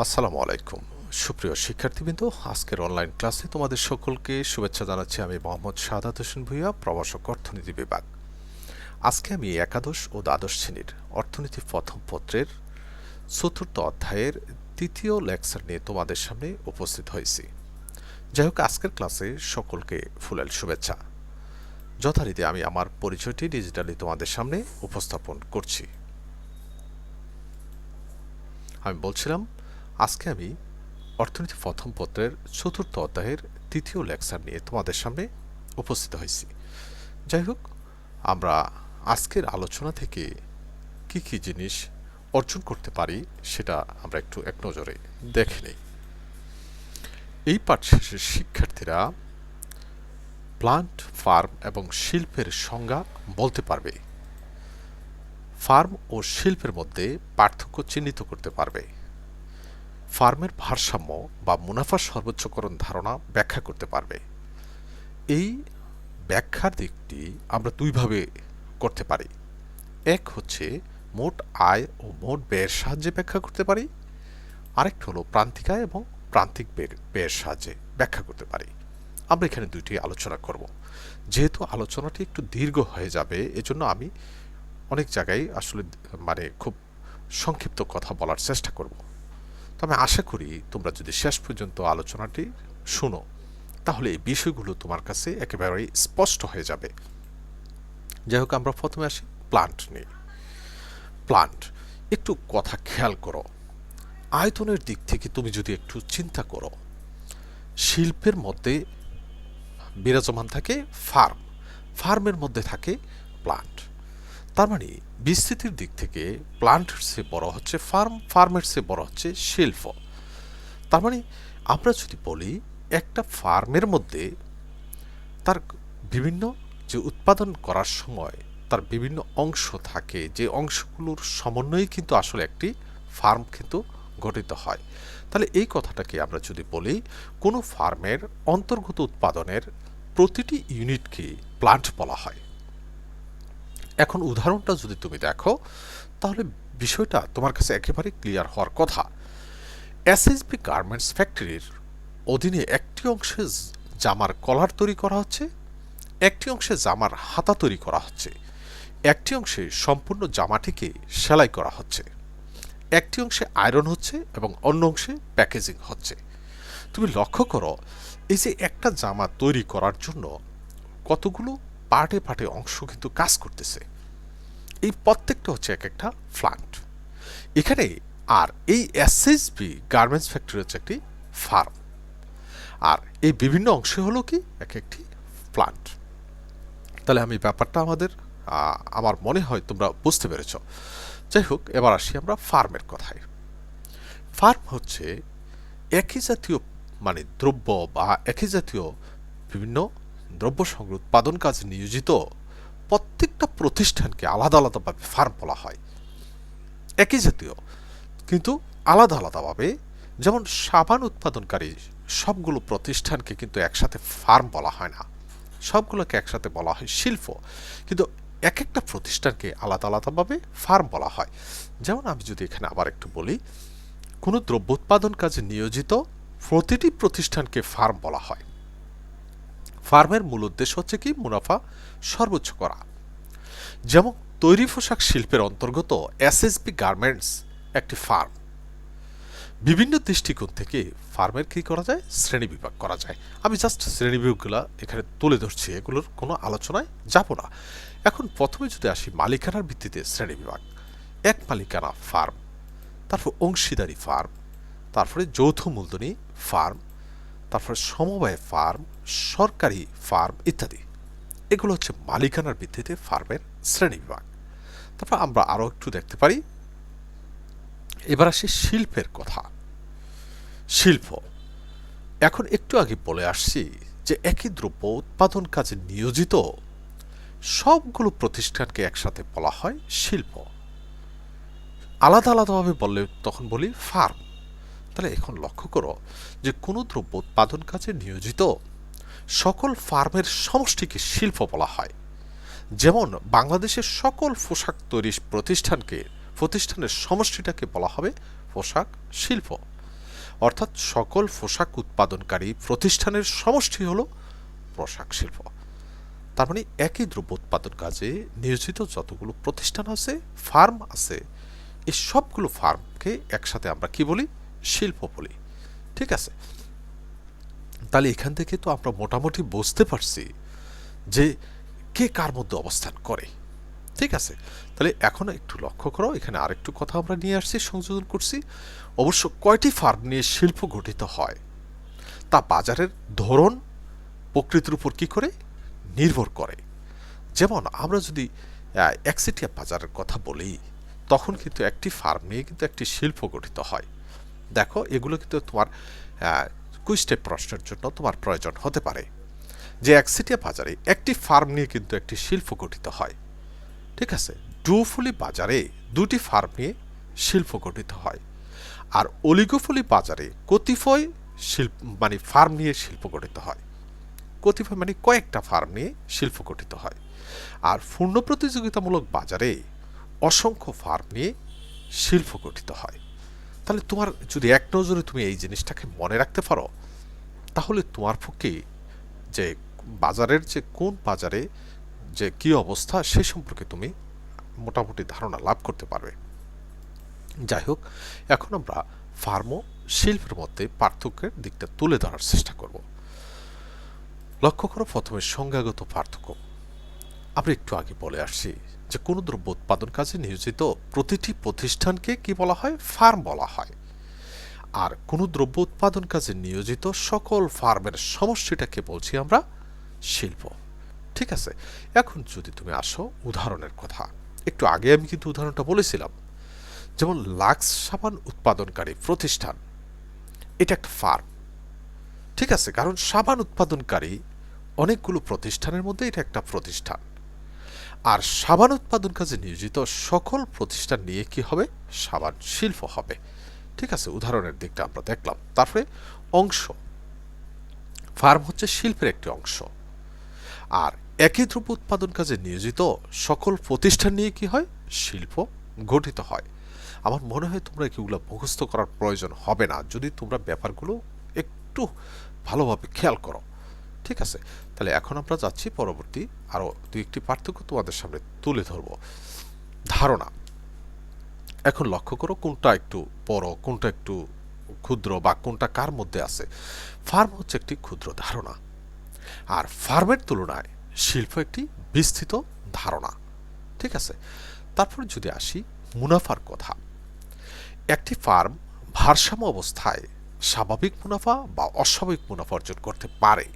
আসসালামু আলাইকুম সুপ্রিয় শিক্ষার্থীবৃন্দ, আজকের অনলাইন ক্লাসে তোমাদের সকলকে শুভেচ্ছা জানাচ্ছি। আমি মোহাম্মদ শাহাদাত হোসেন ভূঁইয়া, প্রভাষক অর্থনীতি বিভাগ। আজকে আমি একাদশ ও দ্বাদশ শ্রেণীর অর্থনীতি প্রথম পত্রের চতুর্থ অধ্যায়ের তৃতীয় লেকচার নিয়ে তোমাদের সামনে উপস্থিত হয়েছি। যাই হোক, আজকের ক্লাসে সকলকে ফুলেল শুভেচ্ছা। যথারীতি আমি আমার পরিচয়টি ডিজিটালি তোমাদের সামনে উপস্থাপন করছি। আমি বলছিলাম, আজকে আমি অর্থনীতি প্রথম পত্রের চতুর্থ অধ্যায়ের তৃতীয় লেকচার নিয়ে তোমাদের সামনে উপস্থিত হয়েছি। যাই হোক, আমরা আজকের আলোচনা থেকে কি কি জিনিস অর্জন করতে পারি সেটা আমরা একটু এক নজরে দেখে নেই। এই পাঠ শেষে শিক্ষার্থীরা প্লান্ট, ফার্ম এবং শিল্পের সংজ্ঞা বলতে পারবে, ফার্ম ও শিল্পের মধ্যে পার্থক্য চিহ্নিত করতে পারবে, ফার্মের ভারসাম্য বা মুনাফা সর্বোচ্চকরণ ধারণা ব্যাখ্যা করতে পারবে। এই ব্যাখ্যার দিকটি আমরা দুইভাবে করতে পারি। এক হচ্ছে মোট আয় ও মোট ব্যয়ের সাহায্যে ব্যাখ্যা করতে পারি, আরেকটা হলো প্রান্তিক আয় এবং প্রান্তিক ব্যয়ের সাহায্যে ব্যাখ্যা করতে পারি। আমরা এখানে দুইটি আলোচনা করব। যেহেতু আলোচনাটি একটু দীর্ঘ হয়ে যাবে, এজন্য আমি অনেক জায়গায় আসলে খুব সংক্ষিপ্ত কথা বলার চেষ্টা করব। তবে আশা করি তোমরা যদি শেষ পর্যন্ত আলোচনাটি শুনো, তাহলে এই বিষয়গুলো তোমার কাছে একেবারেই স্পষ্ট হয়ে যাবে। যাই হোক, আমরা প্রথমে আসি প্লান্ট নিয়ে। প্লান্ট, একটু কথা খেয়াল করো। আয়তনের দিক থেকে তুমি যদি একটু চিন্তা করো, শিল্পের মধ্যে বিরাজমান থাকে ফার্ম, ফার্মের মধ্যে থাকে প্লান্ট। তার মানে বিস্তৃতির দিক থেকে প্লান্টের চেয়ে বড় হচ্ছে ফার্ম, ফার্মের চেয়ে বড় হচ্ছে শিল্প। তার মানে আমরা যদি বলি একটা ফার্মের মধ্যে তার বিভিন্ন যে উৎপাদন করার সময় তার বিভিন্ন অংশ থাকে, যে অংশগুলোর সমন্বয়ে কিন্তু আসলে একটি ফার্ম কিন্তু গঠিত হয়। তাহলে এই কথাটাকে আমরা যদি বলি, কোনো ফার্মের অন্তর্গত উৎপাদনের প্রতিটি ইউনিটকে প্লান্ট বলা হয়। এখন উদাহরণটা যদি তুমি দেখো, তাহলে বিষয়টা তোমার কাছে একেবারে ক্লিয়ার হওয়ার কথা। এসএসবি গার্মেন্টস ফ্যাক্টরির অধীনে একটি অংশে জামার কলার তৈরি করা হচ্ছে, একটি অংশে জামার হাতা তৈরি করা হচ্ছে, একটি অংশে সম্পূর্ণ জামাটিকে সেলাই করা হচ্ছে, একটি অংশে আয়রন হচ্ছে এবং অন্য অংশে প্যাকেজিং হচ্ছে। তুমি লক্ষ্য করো, এই যে একটা জামা তৈরি করার জন্য কতগুলো পার্টে পার্টে অংশ কিন্তু কাজ করতেছে। এই প্রত্যেকটা হচ্ছে এক একটা প্লান্ট এখানে। আর এই এসএসবি গার্মেন্টস ফ্যাক্টরি হচ্ছে একটি ফার্ম, আর এই বিভিন্ন অংশ হলো কি এক একটি প্লান্ট। তাহলে আমি ব্যাপারটা আমার মনে হয় তোমরা বুঝতে পেরেছ। যাই হোক, এবার আসি আমরা ফার্মের কথায়। ফার্ম হচ্ছে একই জাতীয় দ্রব্য বা একই জাতীয় বিভিন্ন দ্রব্য সংগ্রহ উৎপাদন কাজে নিয়োজিত প্রত্যেকটা প্রতিষ্ঠানকে আলাদা আলাদাভাবে ফার্ম বলা হয়। একই জাতীয় কিন্তু আলাদা আলাদাভাবে, যেমন সাবান উৎপাদনকারী সবগুলো প্রতিষ্ঠানকে কিন্তু একসাথে ফার্ম বলা হয় না, সবগুলোকে একসাথে বলা হয় শিল্প। কিন্তু এক একটা প্রতিষ্ঠানকে আলাদা আলাদাভাবে ফার্ম বলা হয়। যেমন আমি যদি এখানে আবার একটু বলি, কোনো দ্রব্য উৎপাদন কাজে নিয়োজিত প্রতিটি প্রতিষ্ঠানকে ফার্ম বলা হয়। ফার্মের মূল উদ্দেশ্য হচ্ছে কি মুনাফা সর্বোচ্চ করা। যেমন তৈরি পোশাক শিল্পের অন্তর্গত এসএসবি গার্মেন্টস একটি ফার্ম। বিভিন্ন দৃষ্টিকোণ থেকে ফার্মের কি করা যায়, শ্রেণী বিভাগ করা যায়। আমি জাস্ট শ্রেণী বিভাগগুলো এখানে তুলে ধরছি, এগুলোর কোনো আলোচনায় যাব না। এখন প্রথমে যদি আসি মালিকানার ভিত্তিতে শ্রেণী বিভাগ। এক মালিকানা ফার্ম, তারপর অংশীদারি ফার্ম, তারপরে যৌথ মূলধনী ফার্ম, তারপরে সমবায় ফার্ম, সরকারি ফার্ম ইত্যাদি। এগুলো হচ্ছে মালিকানার ভিত্তিতে ফার্মের শ্রেণী বিভাগ। তারপর আমরা আরও একটু দেখতে পারি। এবার আসি শিল্পের কথা। শিল্প, এখন একটু আগে বলে আসছি যে একই দ্রব্য উৎপাদন কাজে নিয়োজিত সবগুলো প্রতিষ্ঠানকে একসাথে বলা হয় শিল্প। আলাদা আলাদাভাবে বললে তখন বলি ফার্ম। তাহলে এখন লক্ষ্য করো যে কোনো দ্রব্য উৎপাদন কাজে নিয়োজিত সকল ফার্মের সমষ্টিকে শিল্প বলা হয়। যেমন বাংলাদেশের সকল পোশাক তৈরি প্রতিষ্ঠানের সমষ্টিটাকে বলা হবে পোশাক শিল্প। অর্থাৎ সকল পোশাক উৎপাদনকারী প্রতিষ্ঠানের সমষ্টি হলো পোশাক শিল্প। তার মানে একই দ্রব্য উৎপাদন কাজে নিয়োজিত যতগুলো প্রতিষ্ঠান আছে, ফার্ম আছে, এই সবগুলো ফার্মকে একসাথে আমরা কি বলি? শিল্প বলি। ঠিক আছে, তাহলে এখান থেকে তো আমরা মোটামুটি বুঝতে পারছি যে কে কার মধ্যে অবস্থান করে। ঠিক আছে, তাহলে এখন একটু লক্ষ্য করো, এখানে আরেকটু কথা আমরা নিয়ে আসছি, সংযোজন করছি। অবশ্য কয়টি ফার্ম নিয়ে শিল্প গঠিত হয় তা বাজারের ধরন প্রকৃতির উপর কি করে নির্ভর করে। যেমন আমরা যদি একচেটিয়া বাজারের কথা বলি, তখন কিন্তু একটি ফার্ম নিয়ে কিন্তু একটি শিল্প গঠিত হয়। দেখো, এগুলো কিন্তু তোমার কুইস্টেপ প্রশ্নের জন্য তোমার প্রয়োজন হতে পারে, যে একচেটিয়া বাজারে একটি ফার্ম নিয়ে কিন্তু একটি শিল্প গঠিত হয়। ঠিক আছে, ডুফুলি বাজারে দুটি ফার্ম নিয়ে শিল্প গঠিত হয়। আর অলিগোফুলি বাজারে কতিপয় শিল্প মানে ফার্ম নিয়ে শিল্প গঠিত হয়। কতিপয় মানে কয়েকটা ফার্ম নিয়ে শিল্প গঠিত হয়। আর পূর্ণ প্রতিযোগিতামূলক বাজারে অসংখ্য ফার্ম নিয়ে শিল্প গঠিত হয়। তাহলে তোমার যদি এক নজরে তুমি এই জিনিসটাকে মনে রাখতে পারো, তাহলে তোমার পক্ষে যে বাজারের যে কোন বাজারে যে কি অবস্থা সে সম্পর্কে তুমি মোটামুটি ধারণা লাভ করতে পারবে। যাই হোক, এখন আমরা ফার্ম ও শিল্পের মধ্যে পার্থক্যের দিকটা তুলে ধরার চেষ্টা করব। লক্ষ্য করো, প্রথমে সংজ্ঞাগত পার্থক্য। আমরা একটু আগে বলে আসছি যে কোনো দ্রব্য উৎপাদন কাজে নিয়োজিত প্রতিটি প্রতিষ্ঠানকে কি বলা হয়? ফার্ম বলা হয়। আর কোনো দ্রব্য উৎপাদন কাজে নিয়োজিত সকল ফার্মের সমষ্টিটাকে বলছি আমরা শিল্প। ঠিক আছে, এখন যদি তুমি আসো উদাহরণের কথা, একটু আগে আমি কিন্তু উদাহরণটা বলেছিলাম, যেমন লাক্স সাবান উৎপাদনকারী প্রতিষ্ঠান, এটা একটা ফার্ম। ঠিক আছে, কারণ সাবান উৎপাদনকারী অনেকগুলো প্রতিষ্ঠানের মধ্যে এটা একটা প্রতিষ্ঠান। আর সাবান উৎপাদন কাজে নিয়োজিত সকল প্রতিষ্ঠান নিয়ে কি হবে? সাবান শিল্প হবে। ঠিক আছে, উদাহরণের দিকটা আমরা দেখলাম। তারপরে অংশ, ফার্ম হচ্ছে শিল্পের একটি অংশ। আর একই দ্রব্য উৎপাদন কাজে নিয়োজিত সকল প্রতিষ্ঠান নিয়ে কি হয়? শিল্প গঠিত হয়। আমার মনে হয় তোমরা এগুলো মুখস্থ করার প্রয়োজন হবে না, যদি তোমরা ব্যাপারগুলো একটু ভালোভাবে খেয়াল করো। ঠিক আছে, তাহলে এখন আমরা যাচ্ছি পরবর্তী আরো দুই একটি পার্থক্য তোমাদের সামনে তুলে ধরব। ধারণা, এখন লক্ষ্য করো কোনটা একটু বড়, কোনটা একটু ক্ষুদ্র, বা কোনটা কার মধ্যে আছে। ফার্ম হচ্ছে একটি ক্ষুদ্র ধারণা, আর ফার্মের তুলনায় শিল্প একটি বিস্তৃত ধারণা। ঠিক আছে, তারপর যদি আসি মুনাফার কথা, একটি ফার্ম ভারসাম্য অবস্থায় স্বাভাবিক মুনাফা বা অস্বাভাবিক মুনাফা অর্জন করতে পারে।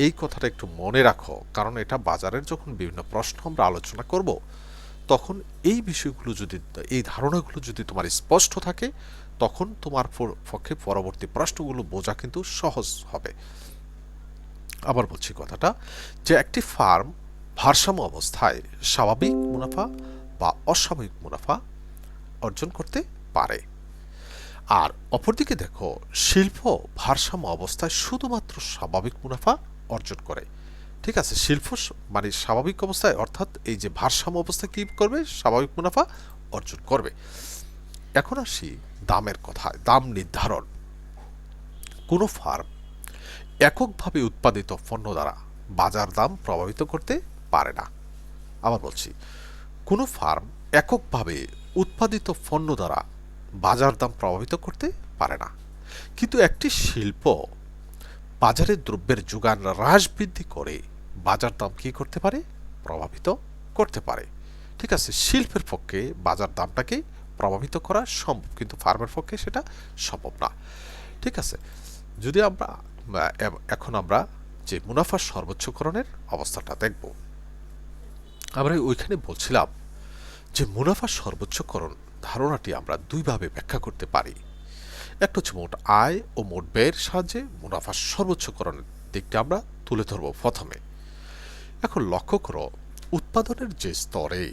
এই কথাটা একটু মনে রাখো, কারণ এটা বাজারের যখন বিভিন্ন প্রশ্ন আমরা আলোচনা করব, তখন এই বিষয়গুলো যদি, এই ধারণাগুলো যদি তোমার স্পষ্ট থাকে, তখন তোমার পক্ষে পরবর্তী প্রশ্নগুলো বোঝা কিন্তু সহজ হবে। আবার বলছি কথাটা, যে একটি ফার্ম ভারসাম্য অবস্থায় স্বাভাবিক মুনাফা বা অস্বাভাবিক মুনাফা অর্জন করতে পারে। আর অপরদিকে দেখো, শিল্প ভারসাম্য অবস্থায় শুধুমাত্র স্বাভাবিক মুনাফা অর্জন করে। ঠিক আছে, শিল্প মানে স্বাভাবিক অবস্থায়, অর্থাৎ এই যে ভারসাম্য অবস্থায় কি করবে? স্বাভাবিক মুনাফা অর্জন করবে। এখন আসি দামের কথায়, দাম নির্ধারণ। কোনো ফার্ম এককভাবে উৎপাদিত পণ্য দ্বারা বাজার দাম প্রভাবিত করতে পারে না। আবার বলছি, কোনো ফার্ম এককভাবে উৎপাদিত পণ্য দ্বারা বাজার দাম প্রভাবিত করতে পারে না। কিন্তু একটি শিল্প বাজারে দ্রব্যের যোগান হ্রাস বৃদ্ধি করে বাজার দাম কি করতে পারে? প্রভাবিত করতে পারে। ঠিক আছে, শিল্পের পক্ষে বাজার দামটাকে প্রভাবিত করা সম্ভব, কিন্তু ফার্মের পক্ষে সেটা সম্ভব না। ঠিক আছে, যদি আমরা এখন আমরা যে মুনাফার সর্বোচ্চকরণের অবস্থাটা দেখব, আমরা ওইখানে বলছিলাম যে মুনাফার সর্বোচ্চকরণ ধারণাটি আমরা দুইভাবে ব্যাখ্যা করতে পারি। একটা হচ্ছে মোট আয় ও মোট ব্যয়ের সাহায্যে মুনাফার সর্বোচ্চকরণের দিকটা আমরা তুলে ধরব প্রথমে। এখন লক্ষ্য করো, উৎপাদনের যে স্তরে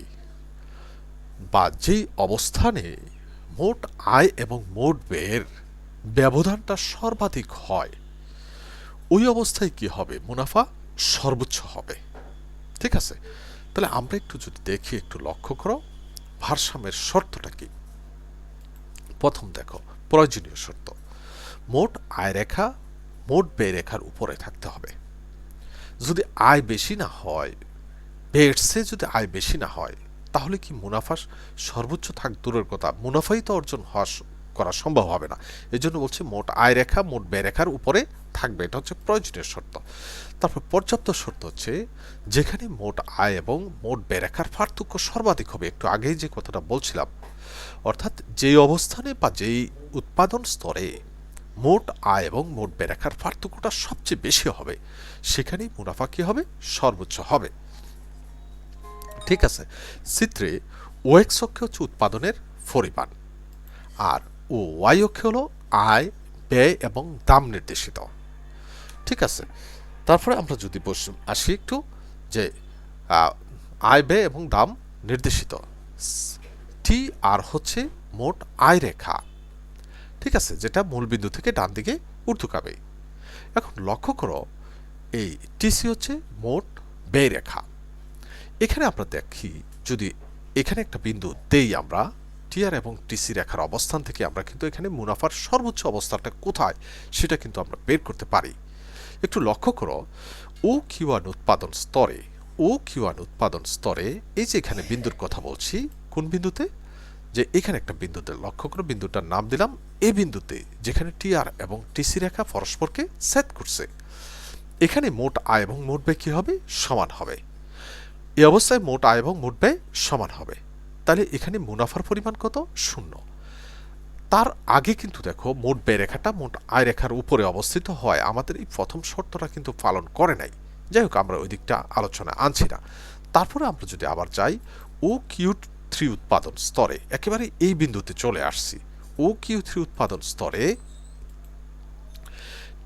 বা যেই অবস্থানে মোট আয় এবং মোট ব্যয়ের ব্যবধানটা সর্বাধিক হয়, ওই অবস্থায় কি হবে? মুনাফা সর্বোচ্চ হবে। ঠিক আছে, তাহলে আমরা একটু যদি দেখি, একটু লক্ষ্য করো ভারসাম্যের শর্তটা কি। প্রথম দেখো, প্রয়োজনীয় শর্ত। মোট আয় রেখা মোট ব্যয় রেখার উপরে থাকতে হবে। যদি আয় বেশি না হয়, ব্যয়ের চেয়ে যদি আয় বেশি না হয়, তাহলে কি মুনাফা সর্বোচ্চ থাক দূরের কথা, মুনাফাই তো অর্জন করা সম্ভব হবে না। এই জন্য বলছি মোট আয় রেখা মোট ব্যয় রেখার উপরে থাকবে, এটা হচ্ছে প্রয়োজনীয় শর্ত। তারপর পর্যাপ্ত শর্ত হচ্ছে যেখানে মোট আয় এবং মোট ব্যয় রেখার পার্থক্য সর্বাধিক হবে। একটু আগেই যে কথাটা বলছিলাম, অর্থাৎ যেই অবস্থানে বা যেই উৎপাদন স্তরে মোট আয় এবং মোট ব্যয় রেখার পার্থক্যটা সবচেয়ে বেশি হবে, সেখানেই মুনাফা কি হবে, সর্বোচ্চ হবে। ঠিক আছে, চিত্রে ও এক্স অক্ষে হচ্ছে উৎপাদনের পরিমাণ, আর ও ওয়াই অক্ষে হলো আয় ব্যয় এবং দাম নির্দেশিত। ঠিক আছে, তারপরে আমরা যদি আসি একটু যে আয় ব্যয় এবং দাম নির্দেশিত, টি আর হচ্ছে মোট আয় রেখা। ঠিক আছে, যেটা মূল বিন্দু থেকে ডান দিকে ঊর্ধ্বগামী। এখন লক্ষ্য করো, এই টিসি হচ্ছে মোট ব্যয় রেখা। এখানে আমরা দেখি, যদি এখানে একটা বিন্দু দেই আমরা, টিআর এবং টিসি রেখার অবস্থান থেকে আমরা কিন্তু এখানে মুনাফার সর্বোচ্চ অবস্থানটা কোথায় সেটা কিন্তু আমরা বের করতে পারি। একটু লক্ষ্য করো, ও কিউআন উৎপাদন স্তরে, ও কিউআন উৎপাদন স্তরে এই যে এখানে বিন্দুর কথা বলছি, কোন বিন্দুতে, যে এখানে একটা বিন্দুতে লক্ষ্য করো, বিন্দুটার নাম দিলাম এই বিন্দুতে, যেখানে টিআর এবং টিসি রেখা পরস্পরকে ছেদ করছে। এখানে মোট আয় এবং মোট ব্যয় কি হবে, সমান হবে। এই অবস্থায় মোট আয় এবং মোট ব্যয় সমান হবে। তাহলে এখানে মুনাফার পরিমাণ কত, 0। তার আগে কিন্তু দেখো মোট ব্যয় রেখাটা মোট আয় রেখার উপরে অবস্থিত হয়, আমাদের এই প্রথম শর্তটা কিন্তু পালন করে নাই। যাই হোক, আমরা ওই দিকটা আলোচনা আনছি না। তারপরে আমরা যদি আবার যাই ও কিউ থ্রি উৎপাদন স্তরে, একেবারে এই বিন্দুতে চলে আসছি। ও কিউ থ্রি উৎপাদন স্তরে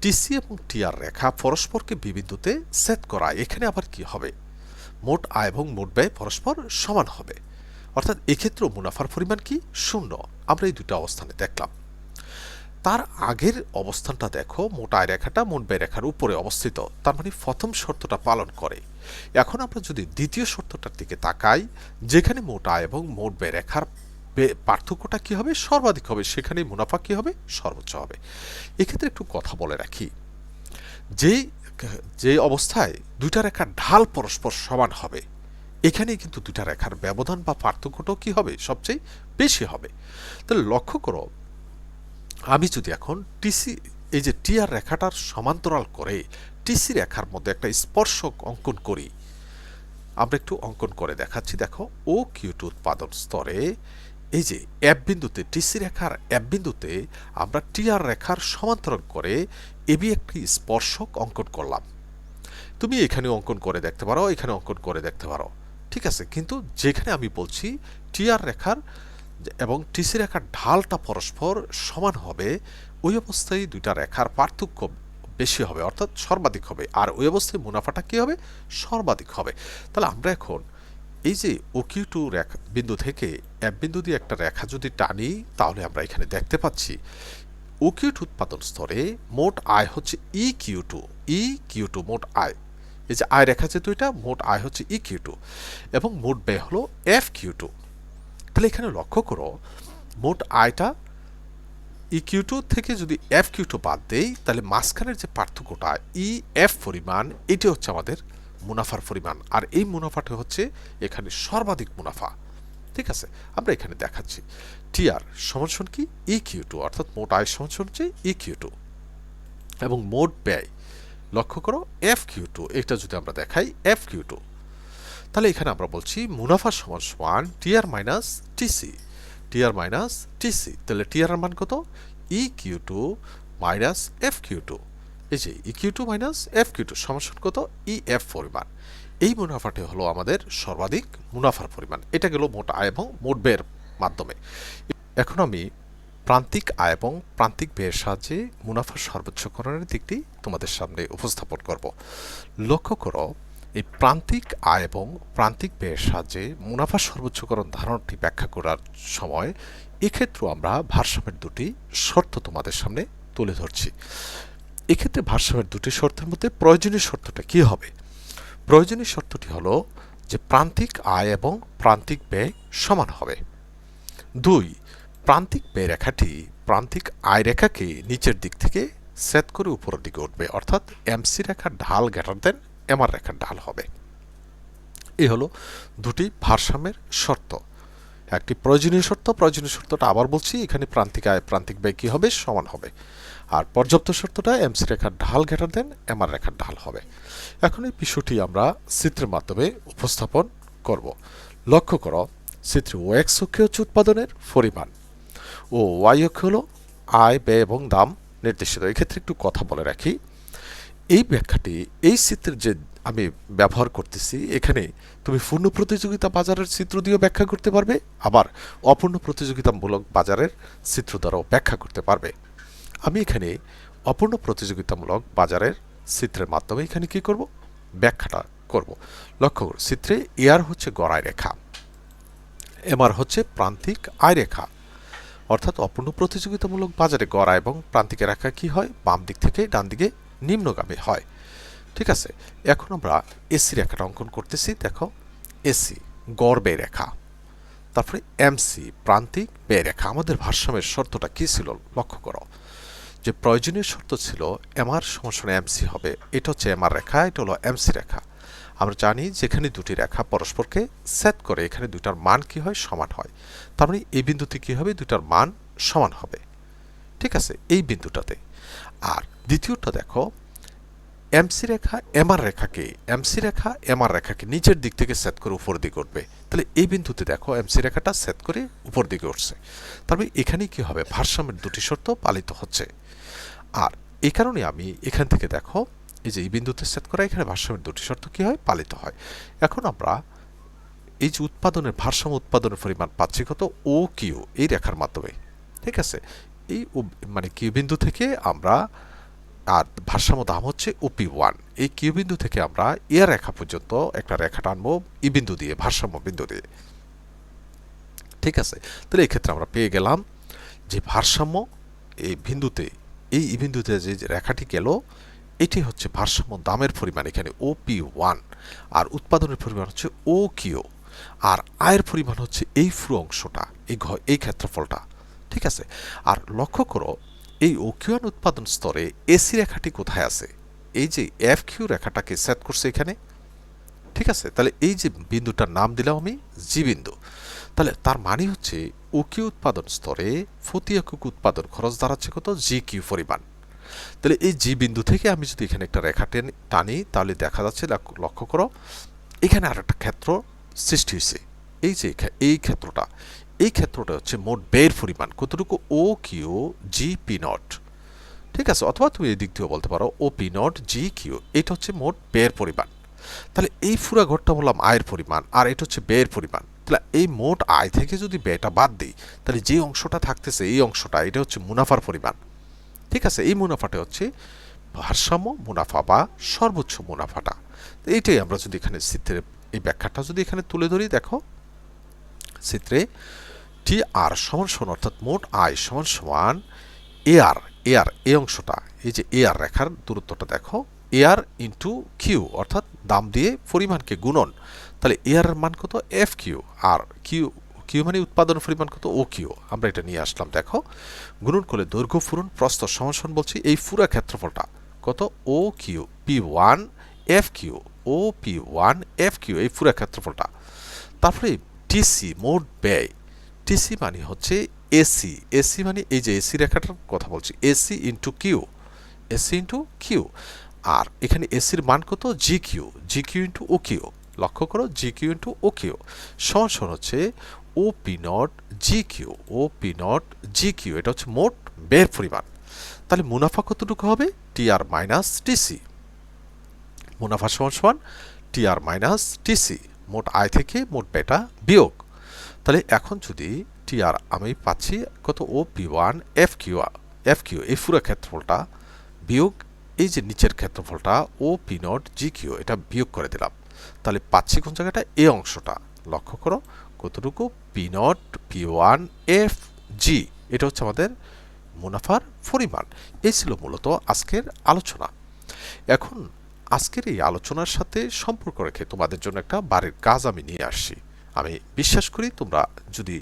টিসি এবং টিআর রেখা পরস্পরকে বিবিন্দুতে সেট করা, এখানে আবার কি হবে, মোট আয় এবং মোট ব্যয় পরস্পর সমান হবে। অর্থাৎ এক্ষেত্রেও মুনাফার পরিমাণ কি, 0। আমরা এই দুটো অবস্থানে দেখলাম। তার আগের অবস্থানটা দেখো, মোট আয় রেখাটা মোট ব্যয় রেখার উপরে অবস্থিত, তার মানে প্রথম শর্তটা পালন করে। এখন আমরা যদি দ্বিতীয় শর্তটার দিকে তাকাই, যেখানে মোট আয় এবং মোট ব্যয় রেখার পার্থক্যটা কি হবে, সর্বাধিক হবে, সেখানে মুনাফা কি হবে, সর্বোচ্চ হবে। এক্ষেত্রে একটু কথা বলে রাখি, যে অবস্থায় দুইটা রেখার ঢাল পরস্পর সমান হবে, এখানেই কিন্তু দুইটা রেখার ব্যবধান বা পার্থক্যটাও কি হবে, সবচেয়ে বেশি হবে। তাহলে লক্ষ্য করো, আমি যদি এখন টিসি, এই যে টিআর রেখাটার সমান্তরাল করে টিসি রেখার মধ্যে একটা স্পর্শক অঙ্কন করি, আমরা একটু অঙ্কন করে দেখাচ্ছি। দেখো, ও কিউ2 উৎপাদন স্তরে এই যে এফ বিন্দুতে, টিসি রেখার এফ বিন্দুতে আমরা টিআর রেখার সমান্তরাল করে এবি একটি স্পর্শক অঙ্কন করলাম। তুমি এখানে অঙ্কন করে দেখতে পারো, এখানে অঙ্কন করে দেখতে পারো, ঠিক আছে। কিন্তু যেখানে আমি বলছি টিআর রেখার এবং টিসি রেখার ঢালটা পরস্পর সমান হবে, ওই অবস্থায় দুইটা রেখার পার্থক্য বেশি হবে, অর্থাৎ সর্বাধিক হবে। আর ওই অবস্থায় মুনাফাটা কি হবে, সর্বাধিক হবে। তাহলে আমরা এখন এই যে ওকিউ2 রেখা বিন্দু থেকে এফ বিন্দু দিয়ে একটা রেখা যদি টানি, তাহলে আমরা এখানে দেখতে পাচ্ছি ওকিউ2 উৎপাদন স্তরে মোট আয় হচ্ছে ই কিউ2 মোট আয়, এই যে আয় রেখা যে দুইটা, মোট আয় হচ্ছে ই কিউ2 এবং মোট ব্যয় হলো এফ কিউ2। তাহলে এখানে লক্ষ্য করো, মোট আয়টা ই কিউ2 থেকে যদি এফ কিউ2 বাদ দেই, তাহলে মাঝখানের যে পার্থক্যটা ই এফ পরিমাণ, এটি হচ্ছে আমাদের মুনাফার পরিমাণ। আর এই মুনাফাটা হচ্ছে এখানে সর্বাধিক মুনাফা। ঠিক আছে, আমরা এখানে দেখাচ্ছি টিআর সমান কি, ই কিউ2, অর্থাৎ মোট আয় সমান হচ্ছে ই কিউ2 এবং মোট ব্যয় লক্ষ্য করো এফ কিউ2, এটা যদি আমরা দেখাই এফ কিউ2, তাহলে এখানে আমরা বলছি মুনাফা সমান সমান TR minus TC, TR minus TC. তাহলে টিআর এর মান কত, ই কিউ2 মাইনাস এফ কিউ2, এই যে ই কিউ2 মাইনাস এফ কিউ2 সমান কত, ই এফ পরিমাণ। এই মুনাফাটি হলো আমাদের সর্বাধিক মুনাফার পরিমাণ। এটা গেল মোট আয় এবং মোট ব্যয়ের মাধ্যমে। এখন আমি প্রান্তিক আয় এবং প্রান্তিক ব্যয়ের সাহায্যে মুনাফা সর্বোচ্চকরণের দিকটি তোমাদের সামনে উপস্থাপন করব। লক্ষ্য করো, এই প্রান্তিক আয় এবং প্রান্তিক ব্যয়ের সাহায্যে মুনাফা সর্বোচ্চকরণ ধারণাটি ব্যাখ্যা করার সময় এক্ষেত্রেও আমরা ভারসাম্যের দুটি শর্ত তোমাদের সামনে তুলে ধরছি। এক্ষেত্রে ভারসাম্যের দুটি শর্তের মধ্যে প্রয়োজনীয় শর্তটা কি হবে? প্রয়োজনীয় শর্তটি হলো যে প্রান্তিক আয় এবং প্রান্তিক ব্যয় সমান হবে। 2, প্রান্তিক ব্যয় রেখাটি প্রান্তিক আয় রেখাকে নিচের দিক থেকে সেট করে উপরের দিকে উঠবে, অর্থাৎ এমসি রেখার ঢাল গ্রেটার দেন এমআর রেখার ঢাল হবে। এই হলো দুটি ভারসাম্যের শর্ত। একটি প্রয়োজনীয় শর্ত, প্রয়োজনীয় শর্তটা আবার বলছি, এখানে প্রান্তিক আয় প্রান্তিক ব্যয় কি হবে, সমান হবে। আর পর্যাপ্ত শর্তটা এমসি রেখার ঢাল গ্রেটার দেন এমআর রেখার ঢাল হবে। এখন এই বিষয়টি আমরা চিত্রের মাধ্যমে উপস্থাপন করব। লক্ষ্য করো, চিত্রে ও এক্স অক্ষে হচ্ছে উৎপাদনের পরিমাণ ও ওয়াই অক্ষে হলো আয়, ব্যয় এবং দাম নির্দেশিত। এক্ষেত্রে একটু কথা বলে রাখি, এই ব্যাখ্যাটি এই চিত্রের যে আমি ব্যবহার করতেছি, এখানে তুমি পূর্ণ প্রতিযোগিতা বাজারের চিত্র দিয়েও ব্যাখ্যা করতে পারবে, আবার অপূর্ণ প্রতিযোগিতামূলক বাজারের চিত্র দ্বারাও ব্যাখ্যা করতে পারবে। আমি এখানে অপূর্ণ প্রতিযোগিতামূলক বাজারের চিত্রের মাধ্যমে এখানে কি করব, ব্যাখ্যাটা করব। লক্ষ্য করো, চিত্রে এআর হচ্ছে গড় আয় রেখা, এমআর হচ্ছে প্রান্তিক আয় রেখা, অর্থাৎ অপূর্ণ প্রতিযোগিতামূলক বাজারে গড় আয় এবং প্রান্তিক রেখা কি হয়, বাম দিক থেকে ডান দিকে নিম্নগামী হয়। ঠিক আছে, এখন আমরা এসি রেখাটা অঙ্কন করতেছি। দেখো, এসি গড় ব্যয় রেখা, তারপরে এমসি প্রান্তিক ব্যয় রেখা। আমাদের ভারসাম্যের শর্তটা কি ছিল লক্ষ্য করো, যে প্রয়োজনীয় শর্ত ছিল এমআর সমান এমসি হবে। এটা হচ্ছে এমআর রেখা, এটা হলো এমসি রেখা। আমরা জানি যেখানে দুটি রেখা পরস্পরকে সেট করে এখানে দুটার মান কি হয়, সমান হয়। তার মানে এই বিন্দুতে কি হবে, দুটার মান সমান হবে। ঠিক আছে, এই বিন্দুটাতে। আর দ্বিতীয়টা দেখো, এমসি রেখা এমআর রেখাকে, এমসি রেখা এমআর রেখাকে নিচের দিক থেকে সেট করে উপর দিকে উঠবে। তাহলে এই বিন্দুতে দেখো এমসি রেখাটা সেট করে উপর দিকে উঠছে। তার মানে এখানে কি হবে, ভারসাম্যের দুটি শর্ত পালিত হচ্ছে। আর এই কারণে আমি এখান থেকে দেখো, এই যে এই বিন্দুতে সেট করা, এখানে ভারসাম্যের দুটি শর্ত কি হয়, পালিত হয়। এখন আমরা এই যে উৎপাদনের ভারসাম্য উৎপাদনের পরিমাণ পাচ্ছি কত, ও কিউ এই রেখার মাধ্যমে। ঠিক আছে, এই মানে কিউ বিন্দু থেকে আমরা, আর ভারসাম্য দাম হচ্ছে ওপি ওয়ান। এই কিউ বিন্দু থেকে আমরা এর রেখা পর্যন্ত একটা রেখা টানবো ই বিন্দু দিয়ে, ভারসাম্য বিন্দু দিয়ে। ঠিক আছে, তাহলে এই ক্ষেত্রে আমরা পেয়ে গেলাম যে ভারসাম্য এই বিন্দুতে, এই বিন্দুতে যে রেখাটি গেল, এটি হচ্ছে ভারসাম্য দামের পরিমাণ এখানে ওপি ওয়ান, আর উৎপাদনের পরিমাণ হচ্ছে ও কিউ, আর আয়ের পরিমাণ হচ্ছে এই পুরো অংশটা, এই ক্ষেত্রফলটা। ঠিক আছে, আর লক্ষ্য করো, এই ওকিউয়ান উৎপাদন স্তরে এসি রেখাটি কোথায় আছে, এই যে এফ কিউ রেখাটাকে সেট করছে এখানে। ঠিক আছে, তাহলে এই যে বিন্দুটার নাম দিলাম আমি জি বিন্দু। তাহলে তার মানে হচ্ছে ওকিউ উৎপাদন স্তরে প্রতি একক উৎপাদন খরচ দাঁড়াচ্ছে কত, জি কিউ পরিমাণ। তাহলে এই জি বিন্দু থেকে আমি যদি এখানে একটা রেখা টানি, তাহলে দেখা যাচ্ছে, লক্ষ্য করো, এখানে আর একটা ক্ষেত্র সৃষ্টি হয়েছে। এই যে এই ক্ষেত্রটা, এই ক্ষেত্রটা হচ্ছে মোট ব্যয়ের পরিমাণ কতটুকু, O Q G P naught. ঠিক আছে, অথবা তুমি এই দিক দিয়েও বলতে পারো O P naught G Q. এটা হচ্ছে মোট ব্যয়ের পরিমাণ। তাহলে এই পুরা ঘরটা বললাম আয়ের পরিমাণ, আর এটা হচ্ছে ব্যয়ের পরিমাণ। তাহলে এই মোট আয় থেকে যদি ব্যয়টা বাদ দিই, তাহলে যে অংশটা থাকতেছে এই অংশটা, এটা হচ্ছে মুনাফার পরিমাণ। ঠিক আছে, এই মুনাফাটা হচ্ছে ভারসাম্য মুনাফা বা সর্বোচ্চ মুনাফাটা। এইটাই আমরা যদি এখানে চিত্রে এই ব্যাখ্যাটা যদি এখানে তুলে ধরি, দেখো চিত্রে টি আর সমান সমান, অর্থাৎ মোট আয় সমান সমান এআর, এআর এই অংশটা, এই যে এআর রেখার দূরত্বটা দেখো, এআর ইন্টু কিউ, অর্থাৎ দাম দিয়ে পরিমাণকে গুণন। তাহলে এআর এর মান কত, এফ কিউ, আর কিউ, কিউ মানে উৎপাদন পরিমাণ কত, ও কিউ। আমরা এটা নিয়ে আসলাম, দেখো গুণন করলে দৈর্ঘ্য ফুরন প্রস্থ সমান সমান বলছি এই পুরা ক্ষেত্রফলটা কত, O Q P one F Q, O P one F Q, এই পুরা ক্ষেত্রফলটা। তারপরে টিসি মোট ব্যয়, টিসি মানে হচ্ছে এসি, এসি মানে এই যে এসি রেখাটার কথা বলছি, AC into Q, AC into Q. আর এখানে এসির মান কত, G Q, G Q into O Q. লক্ষ্য করো, G Q into O Q সমান সমান হচ্ছে O P naught G Q, O P naught G Q. এটা হচ্ছে মোট ব্যয়ের পরিমাণ। তাহলে মুনাফা কতটুকু হবে, টি আর মাইনাস টিসি। মুনাফা সমান সমান টি আর মাইনাস টিসি, মোট আয় থেকে মোট ব্যয়টা বিয়োগ। তাহলে এখন যদি টি আর আমি পাচ্ছি কত, O P one F Q, F Q এই পুরো ক্ষেত্রফলটা বিয়োগ এই যে নিচের ক্ষেত্রফলটা O P naught G Q, এটা বিয়োগ করে দিলাম। তাহলে পাচ্ছি কোন জায়গাটা, এই অংশটা। লক্ষ্য করো কতটুকু, P not P one F G, এটা হচ্ছে আমাদের মুনাফার পরিমাণ। এই ছিল মূলত আজকের আলোচনা। এখন আজকের এই আলোচনার সাথে সম্পর্ক রেখে তোমাদের জন্য একটা বাড়ির কাজ আমি নিয়ে আসছি। আমি বিশ্বাস করি তোমরা যদি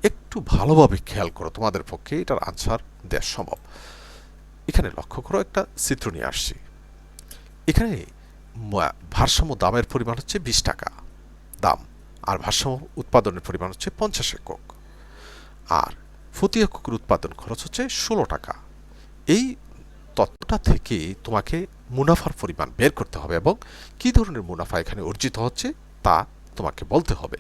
একটু ভালোভাবে খেয়াল করো তোমাদের পক্ষে এটার আনসার দেওয়া সম্ভব। এখানে লক্ষ্য করো, একটা চিত্র নিয়ে আসছি। এখানে ভারসাম্য দামের পরিমাণ হচ্ছে 20 টাকা দাম, আর ভারসাম্য উৎপাদনের পরিমাণ হচ্ছে 50 একক, আর প্রতি এককের উৎপাদন খরচ হচ্ছে 16 টাকা। এই তথ্যটা থেকে তোমাকে মুনাফার পরিমাণ বের করতে হবে এবং কী ধরনের মুনাফা এখানে অর্জিত হচ্ছে তা তোমাকে বলতে হবে।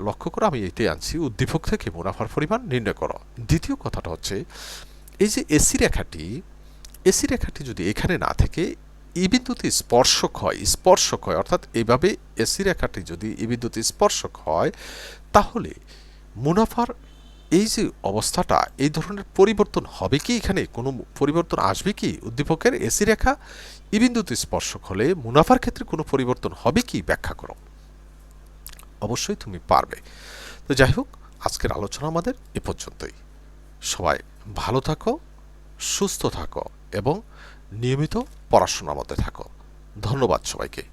লক্ষ্য করো, আমি এটাই আনছি, উদ্দীপক থেকে মুনাফার পরিমাণ নির্ণয় করো। দ্বিতীয় কথাটা হচ্ছে, এই যে এসি রেখাটি যদি এখানে না থেকে এই বিন্দুতে স্পর্শক হয় অর্থাৎ এইভাবে এসি রেখাটি যদি এই বিন্দুতে স্পর্শক হয়, তাহলে মুনাফার এই যে অবস্থাটা, এই ধরনের পরিবর্তন হবে কি? এখানে কোনো পরিবর্তন আসবে কি? উদ্দীপকের এসি রেখা এই বিন্দুতে স্পর্শক হলে মুনাফার ক্ষেত্রে কোনো পরিবর্তন হবে কি? ব্যাখ্যা করো। অবশ্যই তুমি পারবে। তো যাই হোক, আজকের আলোচনা আমাদের এ পর্যন্তই। সবাই ভালো থাকো, সুস্থ থাকো এবং নিয়মিত পড়াশোনার মধ্যে থাকো। ধন্যবাদ সবাইকে।